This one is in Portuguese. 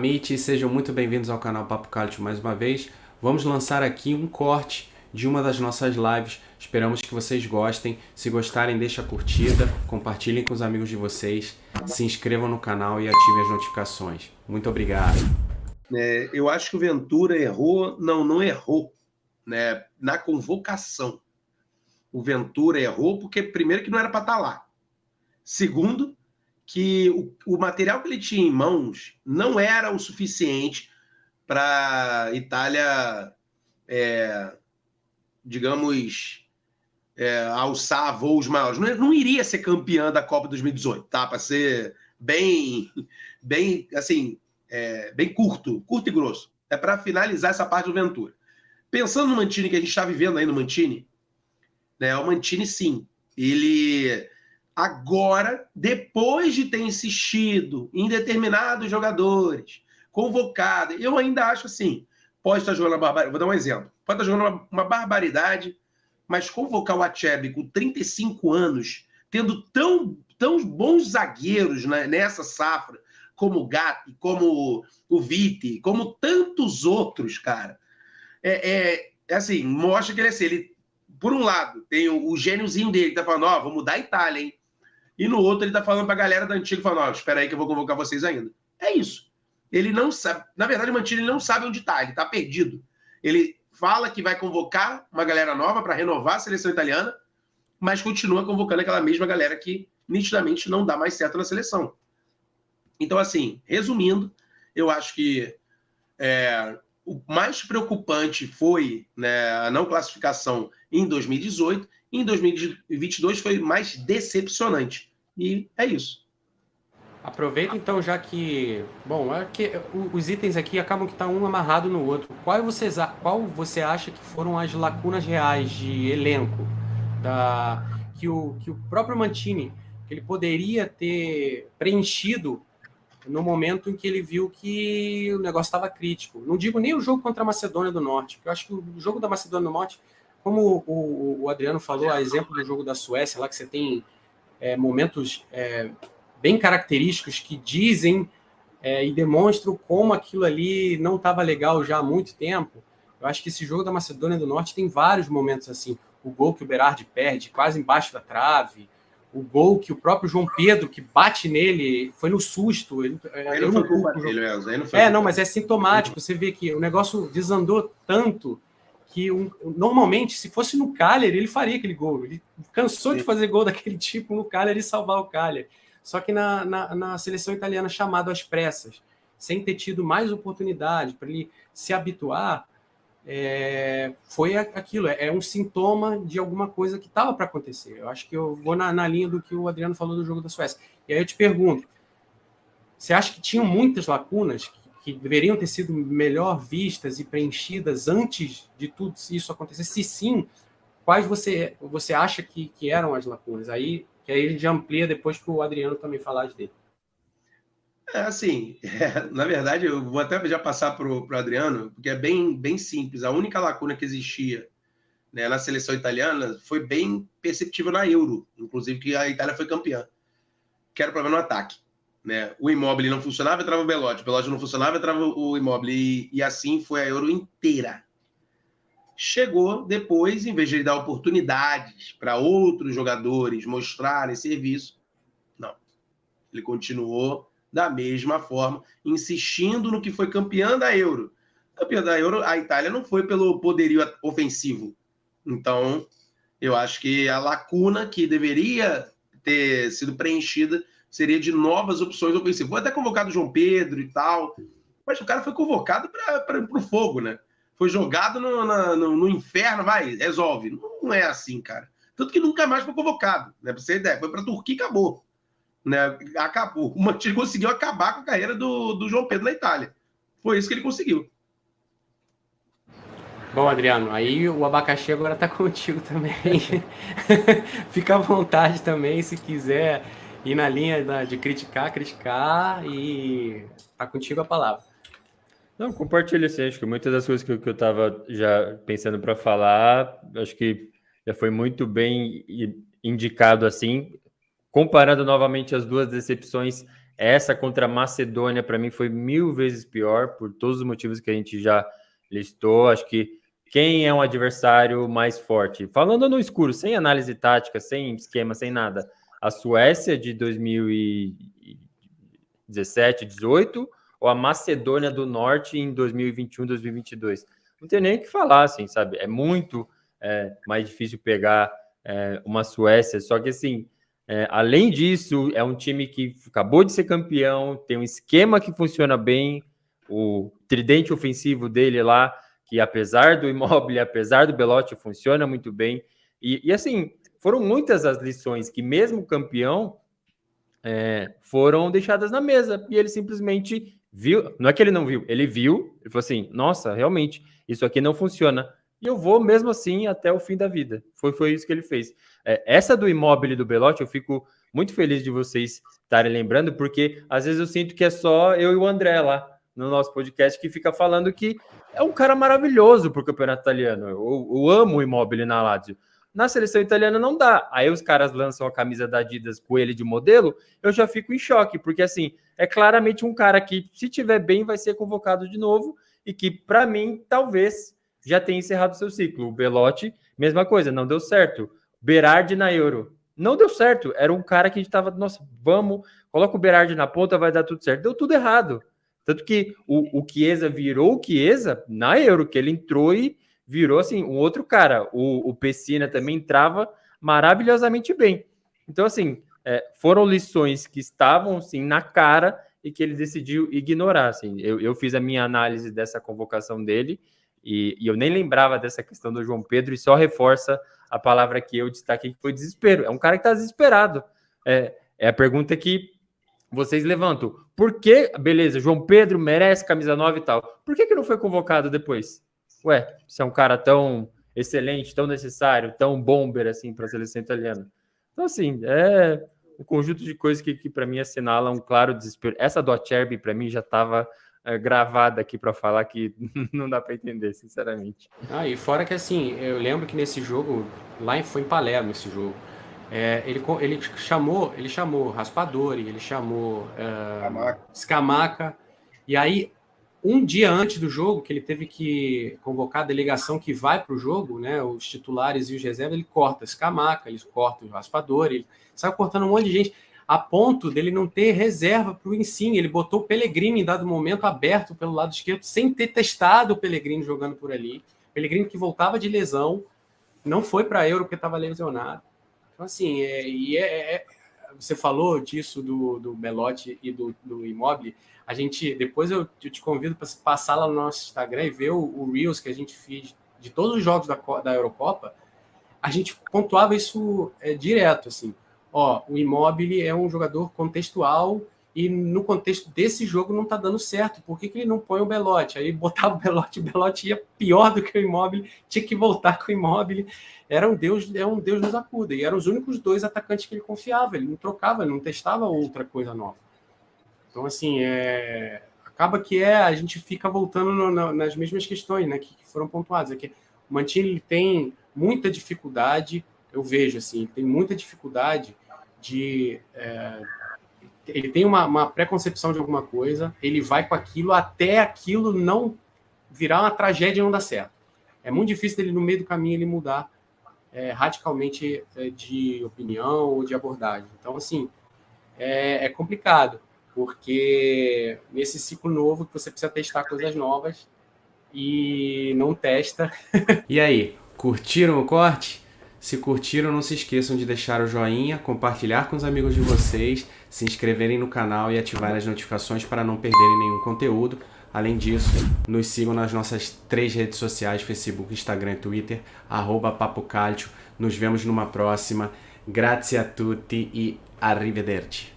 Amit, sejam muito bem-vindos ao canal Papo Cálido mais uma vez. Vamos lançar aqui um corte de uma das nossas lives. Esperamos que vocês gostem. Se gostarem, deixa a curtida, compartilhem com os amigos de vocês, se inscrevam no canal e ativem as notificações. Muito obrigado. Eu acho que o Ventura errou, não errou, né? Na convocação. O Ventura errou porque, primeiro, que não era para estar lá. Segundo, que o material que ele tinha em mãos não era o suficiente para a Itália, digamos, alçar voos maiores. Não iria ser campeã da Copa 2018, tá? Para ser bem assim, bem curto e grosso. É para finalizar essa parte do Ventura. Pensando no Mancini, que a gente está vivendo aí no Mancini, né? O Mancini, sim, ele agora, depois de ter insistido em determinados jogadores, convocado, eu ainda acho assim, pode estar jogando uma barbaridade, vou dar um exemplo, pode estar jogando uma barbaridade, mas convocar o Acerbi com 35 anos, tendo tão bons zagueiros, né, nessa safra, como o Gatti, como o Vitti, como tantos outros, cara, assim, mostra que ele é assim, ele, por um lado, tem o gêniozinho dele, que tá falando, vou mudar a Itália, hein? E no outro ele tá falando pra galera da antiga, falando, espera aí que eu vou convocar vocês ainda. É isso. Ele não sabe, na verdade o Mancini não sabe onde tá, ele tá perdido. Ele fala que vai convocar uma galera nova para renovar a seleção italiana, mas continua convocando aquela mesma galera que nitidamente não dá mais certo na seleção. Então, assim, resumindo, eu acho que o mais preocupante foi, né, a não classificação em 2018, em 2022 foi mais decepcionante. E é isso. Aproveita então, já que... Bom, os itens aqui acabam que tá um amarrado no outro. Qual você acha que foram as lacunas reais de elenco que o próprio Mancini, que ele poderia ter preenchido no momento em que ele viu que o negócio estava crítico? Não digo nem o jogo contra a Macedônia do Norte, porque eu acho que o jogo da Macedônia do Norte, como o Adriano falou, a exemplo do jogo da Suécia, lá que você tem momentos bem característicos que dizem e demonstram como aquilo ali não estava legal já há muito tempo. Eu acho que esse jogo da Macedônia do Norte tem vários momentos assim. O gol que o Berardi perde quase embaixo da trave, o gol que o próprio João Pedro, que bate nele, foi no susto. Aí não foi culpa dele mesmo. Não, mas é sintomático. Você vê que o negócio desandou tanto que normalmente, se fosse no Cagliari, ele faria aquele gol. Ele cansou de fazer gol daquele tipo no Cagliari e salvar o Cagliari. Só que na seleção italiana, chamado às pressas, sem ter tido mais oportunidade para ele se habituar, foi aquilo. É um sintoma de alguma coisa que estava para acontecer. Eu acho que eu vou na linha do que o Adriano falou do jogo da Suécia. E aí eu te pergunto, você acha que tinham muitas lacunas que deveriam ter sido melhor vistas e preenchidas antes de tudo isso acontecer? Se sim, quais você acha que eram as lacunas? Aí a gente amplia depois para o Adriano também falar dele. Assim, na verdade, eu vou até já passar para o Adriano, porque é bem simples. A única lacuna que existia, né, na seleção italiana foi bem perceptível na Euro, inclusive que a Itália foi campeã, que era o problema no ataque. Né? O Immobile não funcionava, entrava o Belotti não funcionava, entrava o Immobile, e assim foi a Euro inteira. Chegou depois, em vez de ele dar oportunidades para outros jogadores mostrarem serviço, não. Ele continuou da mesma forma, insistindo no que foi campeã da Euro. Campeã da Euro, a Itália não foi pelo poderio ofensivo. Então, eu acho que a lacuna que deveria ter sido preenchida seria de novas opções ofensivas. Foi até convocado o João Pedro e tal, mas o cara foi convocado para o fogo, né? Foi jogado no inferno, vai, resolve. Não é assim, cara. Tanto que nunca mais foi convocado, né? Pra você ter ideia, foi para a Turquia e acabou. Né? Acabou. O Mancini conseguiu acabar com a carreira do João Pedro na Itália. Foi isso que ele conseguiu. Bom, Adriano, aí o abacaxi agora tá contigo também. Fica à vontade também, se quiser ir na linha de criticar e tá contigo a palavra. Não, compartilho assim, acho que muitas das coisas que eu estava já pensando para falar, acho que já foi muito bem indicado assim, comparando novamente as duas decepções Essa contra a Macedônia, para mim, foi 1000 vezes pior, por todos os motivos que a gente já listou. Acho que quem é um adversário mais forte? Falando no escuro, sem análise tática, sem esquema, sem nada. A Suécia de 2017, 18, ou a Macedônia do Norte em 2021, 2022? Não tem nem o que falar, assim, sabe? É muito mais difícil pegar uma Suécia, só que, assim, além disso, é um time que acabou de ser campeão, tem um esquema que funciona bem, o tridente ofensivo dele lá, que apesar do Immobile, apesar do Belotti, funciona muito bem. E assim, foram muitas as lições que, mesmo campeão, foram deixadas na mesa. E ele simplesmente viu, não é que ele não viu, ele viu, ele falou assim, nossa, realmente, isso aqui não funciona. E eu vou mesmo assim até o fim da vida. Foi isso que ele fez. Essa do Immobile e do Belotti, eu fico muito feliz de vocês estarem lembrando, porque às vezes eu sinto que é só eu e o André lá no nosso podcast que fica falando que é um cara maravilhoso pro campeonato italiano. Eu amo o Immobile na Lazio. Na seleção italiana não dá. Aí os caras lançam a camisa da Adidas com ele de modelo, eu já fico em choque, porque assim, é claramente um cara que, se tiver bem, vai ser convocado de novo e que, para mim, talvez já tenha encerrado seu ciclo. O Belotti, mesma coisa, não deu certo. Berardi na Euro, não deu certo. Era um cara que a gente tava, nossa, vamos, coloca o Berardi na ponta, vai dar tudo certo. Deu tudo errado. Tanto que o Chiesa virou o Chiesa na Euro, que ele entrou e virou assim, um outro cara. O Pessina também entrava maravilhosamente bem. Então, assim, foram lições que estavam assim, na cara e que ele decidiu ignorar. Assim. Eu fiz a minha análise dessa convocação dele e eu nem lembrava dessa questão do João Pedro e só reforça a palavra que eu destaquei, que foi desespero. É um cara que está desesperado. É a pergunta que vocês levantam. Por que, beleza, João Pedro merece camisa 9 e tal. Por que não foi convocado depois? Ué, se é um cara tão excelente, tão necessário, tão bomber assim para a seleção italiana. Então, assim, é um conjunto de coisas que para mim assinala um claro desespero. Essa do Acerbi, para mim, já estava gravada aqui para falar que não dá para entender, sinceramente. E fora que, assim, eu lembro que nesse jogo, foi em Palermo esse jogo, ele chamou Raspadori, ele chamou Scamacca, e aí um dia antes do jogo, que ele teve que convocar a delegação que vai para o jogo, né, os titulares e os reservas, ele corta Scamacca, ele corta o Raspadori, ele sai cortando um monte de gente, a ponto dele não ter reserva para o Insigne. Ele botou o Pellegrini em dado momento aberto pelo lado esquerdo, sem ter testado o Pellegrini jogando por ali. Pellegrini que voltava de lesão, não foi para a Euro porque estava lesionado. Então, assim, você falou disso do Belotti e do Immobile. A gente, depois eu te convido para passar lá no nosso Instagram e ver o Reels que a gente fez de todos os jogos da Eurocopa. A gente pontuava isso direto, assim. O Immobile é um jogador contextual e no contexto desse jogo não está dando certo. Por que ele não põe o Belotti? Aí botava o Belotti ia pior do que o Immobile, tinha que voltar com o Immobile. Era um Deus nos acuda. E eram os únicos dois atacantes que ele confiava. Ele não trocava, ele não testava outra coisa nova. Então, assim, acaba que a gente fica voltando nas mesmas questões, né, que foram pontuadas. É que o Mancini tem muita dificuldade, eu vejo, assim, tem muita dificuldade de... ele tem uma preconcepção de alguma coisa, ele vai com aquilo até aquilo não virar uma tragédia e não dar certo. É muito difícil dele, no meio do caminho, ele mudar radicalmente de opinião ou de abordagem. Então, assim, é complicado, porque nesse ciclo novo que você precisa testar coisas novas e não testa. E aí, curtiram o corte? Se curtiram, não se esqueçam de deixar o joinha, compartilhar com os amigos de vocês, se inscreverem no canal e ativarem as notificações para não perderem nenhum conteúdo. Além disso, nos sigam nas nossas 3 redes sociais, Facebook, Instagram e Twitter, @PapoCalcio. Nos vemos numa próxima. Grazie a tutti e arrivederci.